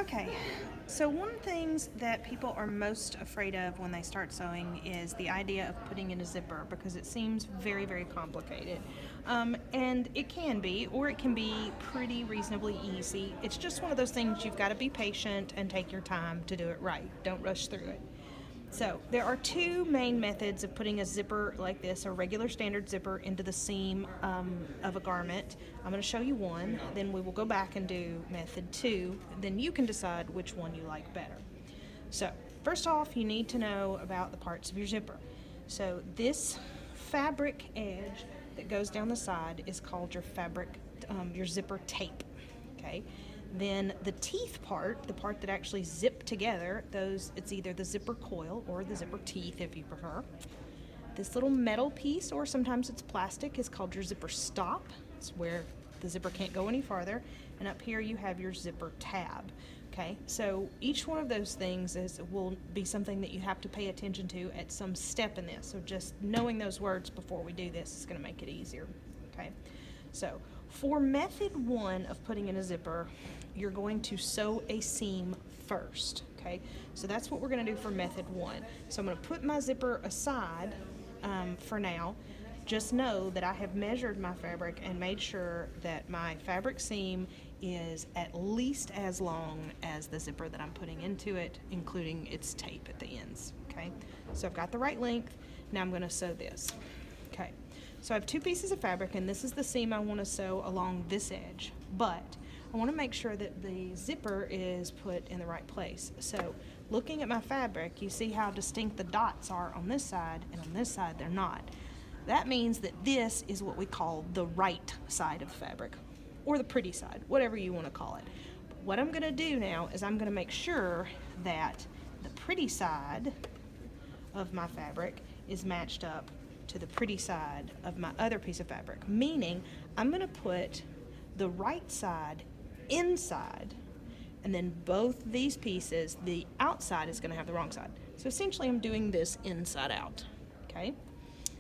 Okay, so one of the things that people are most afraid of when they start sewing is the idea of putting in a zipper because it seems very, very complicated. And it can be, or it can be pretty reasonably easy. It's just one of those things you've got to be patient and take your time to do it right. Don't rush through it. So there are two main methods of putting a zipper like this, a regular standard zipper, into the seam of a garment. I'm going to show you one, then we will go back and do method two, then you can decide which one you like better. So first off, you need to know about the parts of your zipper. So this fabric edge that goes down the side is called your zipper tape. Okay. Then the teeth part, the part that actually zip together, it's either the zipper coil or the zipper teeth if you prefer. This little metal piece, or sometimes it's plastic, is called your zipper stop. It's where the zipper can't go any farther. And up here you have your zipper tab. Okay, so each one of those things will be something that you have to pay attention to at some step in this. So just knowing those words before we do this is going to make it easier. Okay, so for method one of putting in a zipper, you're going to sew a seam first. Okay, so that's what we're going to do for method one. So I'm going to put my zipper aside for now. Just know that I have measured my fabric and made sure that my fabric seam is at least as long as the zipper that I'm putting into it, including its tape at the ends. Okay, so I've got the right length. Now I'm going to sew this. Okay, so I have two pieces of fabric, and this is the seam I want to sew along this edge, but I want to make sure that the zipper is put in the right place. So looking at my fabric, you see how distinct the dots are on this side, and on this side they're not. That means that this is what we call the right side of the fabric, or the pretty side, whatever you want to call it. But what I'm going to do now is I'm going to make sure that the pretty side of my fabric is matched up to the pretty side of my other piece of fabric, meaning I'm going to put the right side inside, and then both these pieces, the outside is going to have the wrong side. So essentially I'm doing this inside out. Okay,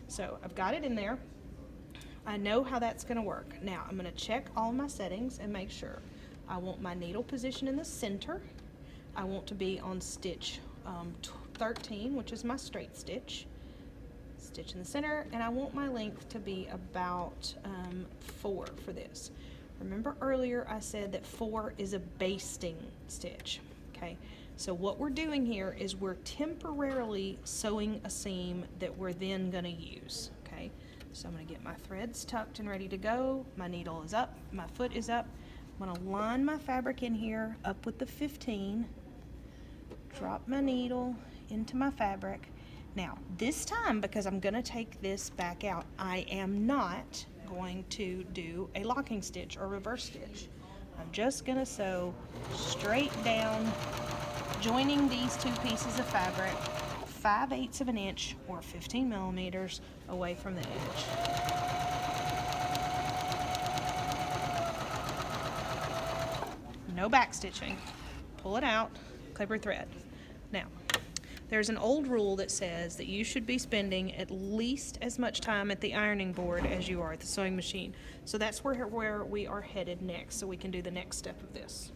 so I've got it in there. I know how that's going to work. Now I'm going to check all my settings and make sure. I want my needle position in the center. I want to be on stitch 13, which is my straight stitch in the center, and I want my length to be about 4 for this. Remember earlier I said that 4 is a basting stitch. Okay, so what we're doing here is we're temporarily sewing a seam that we're then going to use. Okay, so I'm going to get my threads tucked and ready to go. My needle is up, my foot is up. I'm going to line my fabric in here up with the 15, drop my needle into my fabric. Now this time, because I'm going to take this back out, I am not going to do a locking stitch or reverse stitch. I'm just going to sew straight down, joining these two pieces of fabric 5/8 of an inch or 15 millimeters away from the edge. No back stitching. Pull it out, clip your thread. Now, there's an old rule that says that you should be spending at least as much time at the ironing board as you are at the sewing machine. So that's where we are headed next, so we can do the next step of this.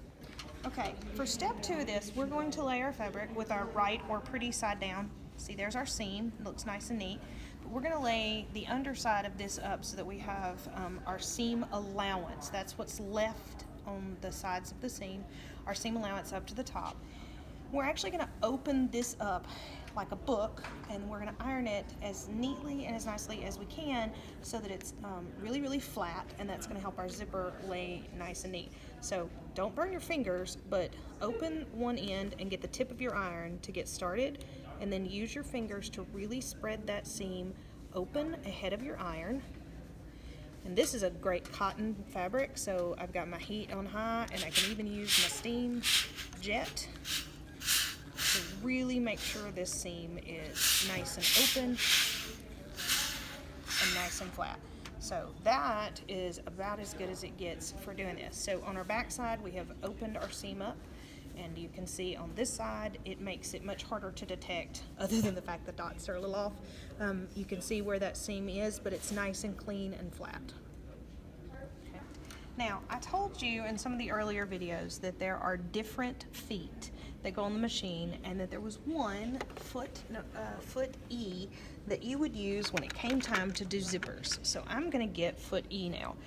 Okay, for step 2 of this, we're going to lay our fabric with our right or pretty side down. See, there's our seam. It looks nice and neat. But we're going to lay the underside of this up so that we have our seam allowance. That's what's left on the sides of the seam, our seam allowance up to the top. We're actually going to open this up like a book, and we're going to iron it as neatly and as nicely as we can so that it's really, really flat, and that's going to help our zipper lay nice and neat. So don't burn your fingers, but open one end and get the tip of your iron to get started, and then use your fingers to really spread that seam open ahead of your iron. And this is a great cotton fabric, so I've got my heat on high, and I can even use my steam jet to really make sure this seam is nice and open and nice and flat. So that is about as good as it gets for doing this. So on our back side, we have opened our seam up, and you can see on this side it makes it much harder to detect, other than the fact the dots are a little off. You can see where that seam is, but it's nice and clean and flat. Okay. Now, I told you in some of the earlier videos that there are different feet that go on the machine, and that there was one foot E that you would use when it came time to do zippers. So I'm going to get foot E now.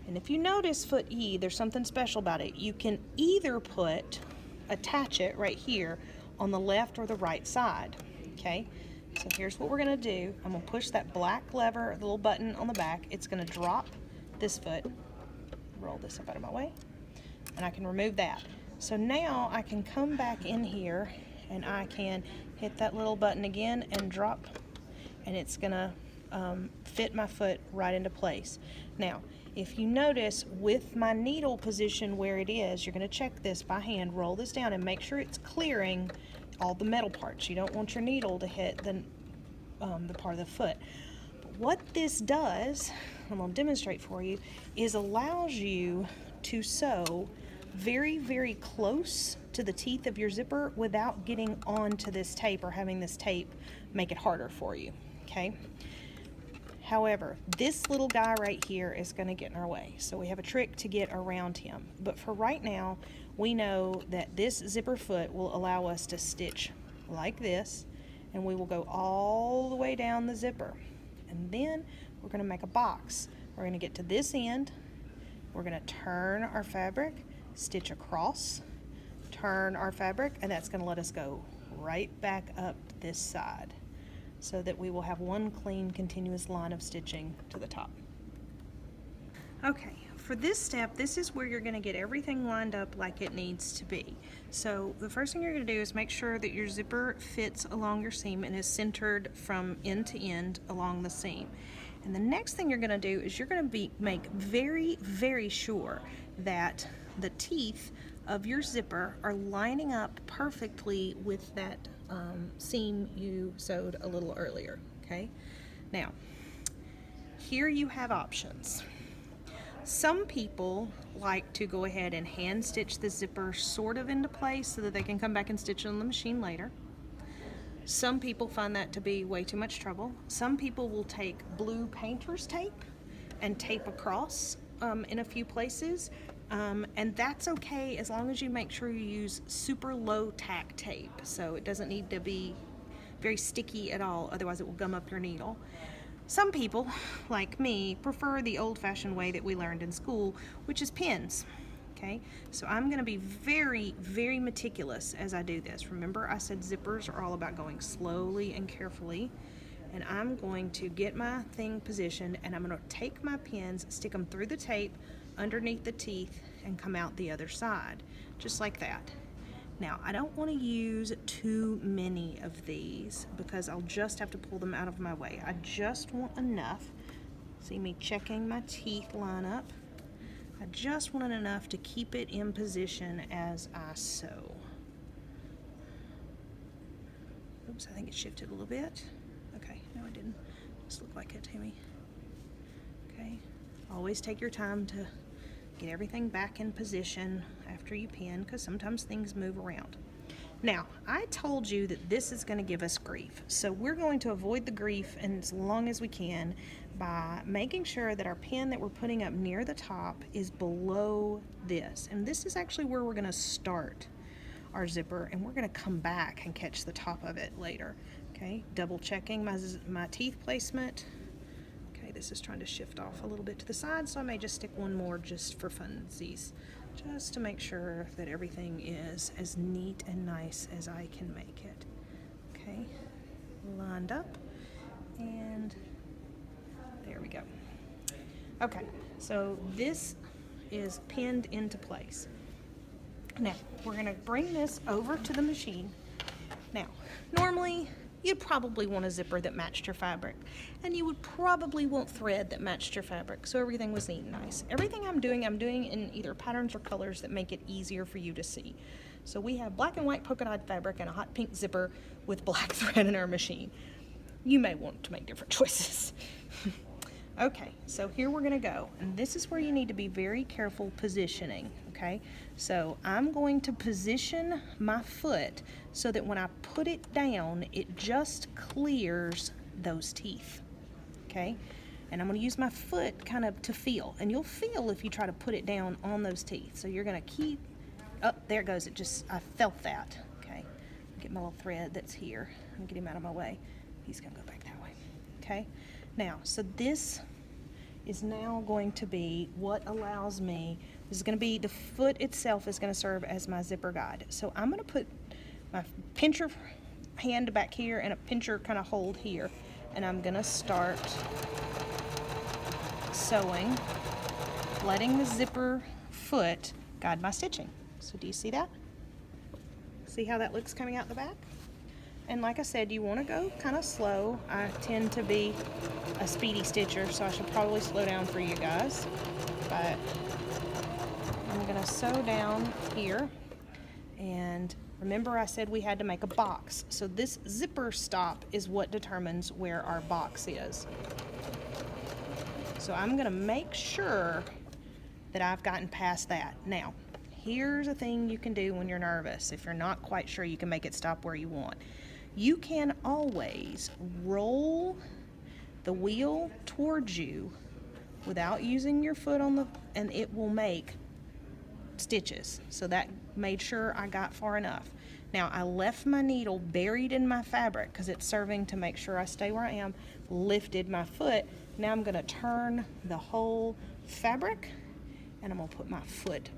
And if you notice foot E, there's something special about it. You can either attach it right here on the left or the right side, okay? So here's what we're gonna do. I'm gonna push that black lever, the little button on the back. It's gonna drop this foot, roll this up out of my way, and I can remove that. So now I can come back in here and I can hit that little button again and drop, and it's gonna fit my foot right into place. Now, if you notice with my needle position where it is, you're gonna check this by hand, roll this down and make sure it's clearing all the metal parts. You don't want your needle to hit the part of the foot. But what this does, I'm gonna demonstrate for you, is allows you to sew very, very close to the teeth of your zipper without getting onto this tape or having this tape make it harder for you, okay? However, this little guy right here is going to get in our way, so we have a trick to get around him. But for right now, we know that this zipper foot will allow us to stitch like this, and we will go all the way down the zipper. And then we're going to make a box. We're going to get to this end, we're going to turn our fabric, stitch across, turn our fabric, and that's going to let us go right back up this side, so that we will have one clean continuous line of stitching to the top. Okay, for this step, this is where you're going to get everything lined up like it needs to be. So the first thing you're going to do is make sure that your zipper fits along your seam and is centered from end to end along the seam. And the next thing you're going to do is you're going to make very, very sure that the teeth of your zipper are lining up perfectly with that seam you sewed a little earlier, okay? Now, here you have options. Some people like to go ahead and hand stitch the zipper sort of into place so that they can come back and stitch it on the machine later. Some people find that to be way too much trouble. Some people will take blue painter's tape and tape across in a few places. And that's okay as long as you make sure you use super low tack tape, so it doesn't need to be very sticky at all, otherwise it will gum up your needle. Some people, like me, prefer the old-fashioned way that we learned in school, which is pins. Okay, so I'm going to be very, very meticulous as I do this. Remember, I said zippers are all about going slowly and carefully. And I'm going to get my thing positioned, and I'm going to take my pins, stick them through the tape, underneath the teeth, and come out the other side, just like that. Now, I don't want to use too many of these because I'll just have to pull them out of my way. I just want enough. See me checking my teeth line up. I just want enough to keep it in position as I sew. Oops, I think it shifted a little bit. Okay, no it didn't. Just looked like it to me. Okay, always take your time to get everything back in position after you pin, because sometimes things move around. Now, I told you that this is going to give us grief, so we're going to avoid the grief as long as we can by making sure that our pin that we're putting up near the top is below this. And this is actually where we're going to start our zipper, and we're going to come back and catch the top of it later. Okay, double checking my teeth placement. Okay, this is trying to shift off a little bit to the side, so I may just stick one more just for funsies, just to make sure that everything is as neat and nice as I can make it. Okay, lined up, and there we go. Okay, so this is pinned into place. Now, we're going to bring this over to the machine. Now, normally, you'd probably want a zipper that matched your fabric, and you would probably want thread that matched your fabric, so everything was neat and nice. Everything I'm doing in either patterns or colors that make it easier for you to see. So we have black and white polka dot fabric and a hot pink zipper with black thread in our machine. You may want to make different choices. Okay, so here we're gonna go, and this is where you need to be very careful positioning, okay? So I'm going to position my foot so that when I put it down, it just clears those teeth, okay? And I'm going to use my foot kind of to feel. And you'll feel if you try to put it down on those teeth. So you're going to keep, oh, there it goes. I felt that. Okay. Get my little thread that's here. I'm going to get him out of my way. He's going to go back that way. Okay. Now, so this is now going to be what allows me, this is going to be, the foot itself is going to serve as my zipper guide. So I'm going to put my pincher hand back here and a pincher kind of hold here. And I'm going to start sewing, letting the zipper foot guide my stitching. So do you see that? See how that looks coming out the back? And like I said, you want to go kind of slow. I tend to be a speedy stitcher, so I should probably slow down for you guys. But I'm going to sew down here. And remember I said we had to make a box. So this zipper stop is what determines where our box is. So I'm going to make sure that I've gotten past that. Now, here's a thing you can do when you're nervous. If you're not quite sure, you can make it stop where you want. You can always roll the wheel towards you without using your foot on the, and it will make stitches. So that made sure I got far enough. Now I left my needle buried in my fabric because it's serving to make sure I stay where I am, lifted my foot. Now I'm going to turn the whole fabric and I'm going to put my foot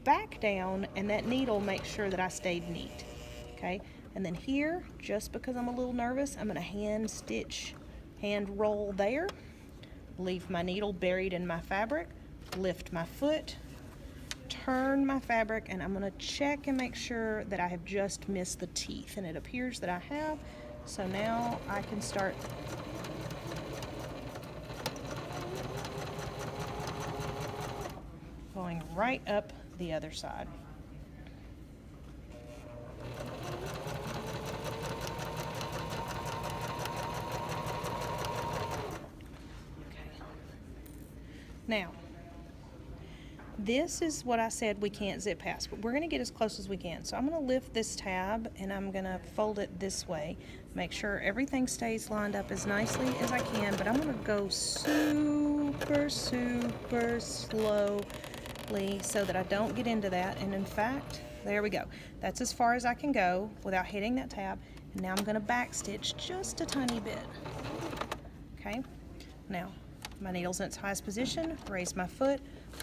back down, and that needle makes sure that I stayed neat. Okay, and then here, just because I'm a little nervous, I'm going to hand roll there, leave my needle buried in my fabric, lift my foot, turn my fabric, and I'm going to check and make sure that I have just missed the teeth, and it appears that I have. So now I can start going right up the other side. Now, this is what I said we can't zip past, but we're going to get as close as we can. So I'm going to lift this tab and I'm going to fold it this way. Make sure everything stays lined up as nicely as I can, but I'm going to go super, super slowly so that I don't get into that. And in fact, there we go. That's as far as I can go without hitting that tab. And now I'm going to back stitch just a tiny bit. Okay, now my needle's in its highest position, raise my foot,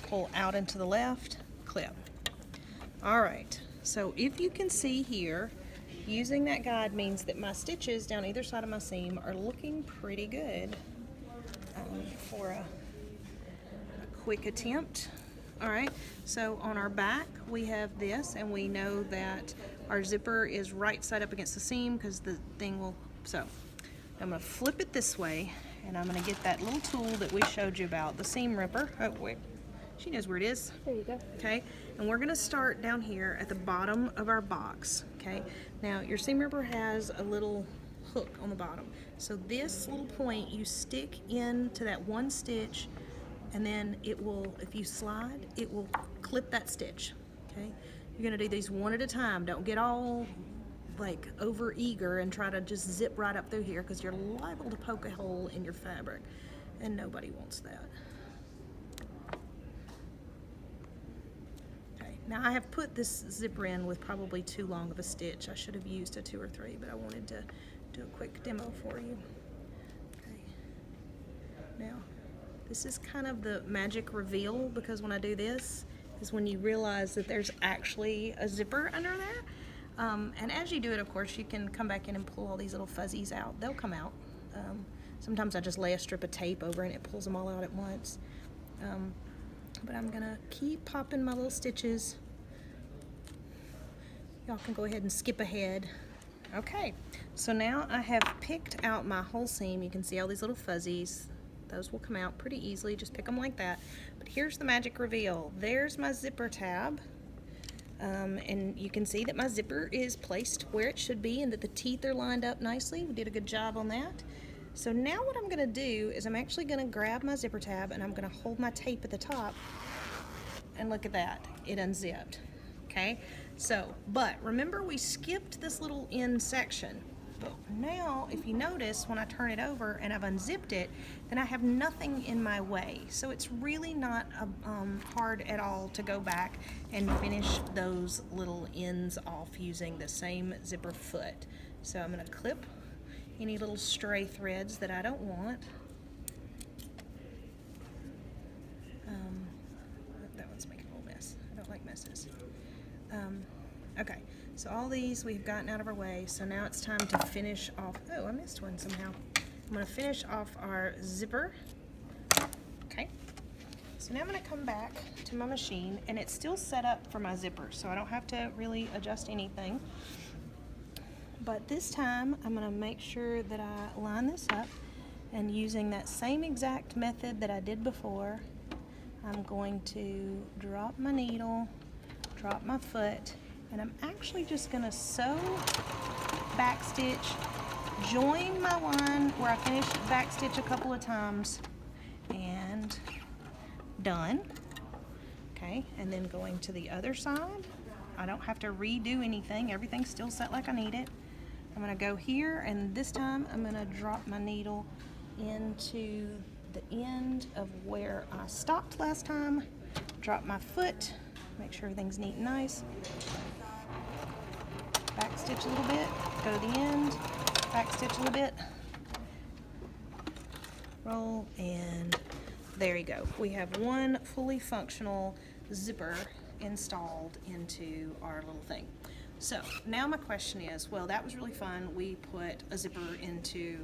pull out into the left, clip. All right, so if you can see here, using that guide means that my stitches down either side of my seam are looking pretty good for a quick attempt. All right, so on our back we have this, and we know that our zipper is right side up against the seam because the thing will, so I'm going to flip it this way, and I'm going to get that little tool that we showed you about, the seam ripper. Oh, wait. She knows where it is. There you go. Okay, and we're going to start down here at the bottom of our box. Okay, now your seam ripper has a little hook on the bottom. So this little point you stick into that one stitch, and then it will, if you slide, it will clip that stitch. Okay, you're going to do these one at a time. Don't get all like over eager and try to just zip right up through here, because you're liable to poke a hole in your fabric, and nobody wants that. Okay, now I have put this zipper in with probably too long of a stitch. I should have used a 2 or 3, but I wanted to do a quick demo for you. Okay, now this is kind of the magic reveal, because when I do this is when you realize that there's actually a zipper under there. And as you do it, of course, you can come back in and pull all these little fuzzies out. They'll come out. Sometimes I just lay a strip of tape over and it pulls them all out at once. But I'm going to keep popping my little stitches. Y'all can go ahead and skip ahead. Okay, so now I have picked out my whole seam. You can see all these little fuzzies. Those will come out pretty easily. Just pick them like that. But here's the magic reveal. There's my zipper tab. And you can see that my zipper is placed where it should be and that the teeth are lined up nicely. We did a good job on that. So now what I'm going to do is I'm actually going to grab my zipper tab and I'm going to hold my tape at the top, and look at that, it unzipped. Okay, so but remember we skipped this little end section. But now, if you notice, when I turn it over and I've unzipped it, then I have nothing in my way. So it's really not hard at all to go back and finish those little ends off using the same zipper foot. So I'm going to clip any little stray threads that I don't want. That one's making a little mess. I don't like messes. Okay, so all these we've gotten out of our way, so now it's time to finish off. Oh, I missed one somehow. I'm going to finish off our zipper. Okay, so now I'm going to come back to my machine, and it's still set up for my zipper, so I don't have to really adjust anything. But this time, I'm going to make sure that I line this up, and using that same exact method that I did before, I'm going to drop my needle, drop my foot, and I'm actually just going to sew, backstitch, join my line where I finished backstitch a couple of times, and done. Okay, and then going to the other side, I don't have to redo anything. Everything's still set like I need it. I'm going to go here, and this time I'm going to drop my needle into the end of where I stopped last time, drop my foot, make sure everything's neat and nice, back stitch a little bit, go to the end, back stitch a little bit, roll, and there you go. We have one fully functional zipper installed into our little thing. So now my question is, well, that was really fun. We put a zipper into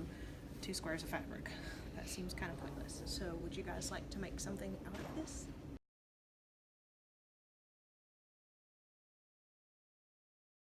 2 squares of fabric. That seems kind of pointless. So would you guys like to make something out of this?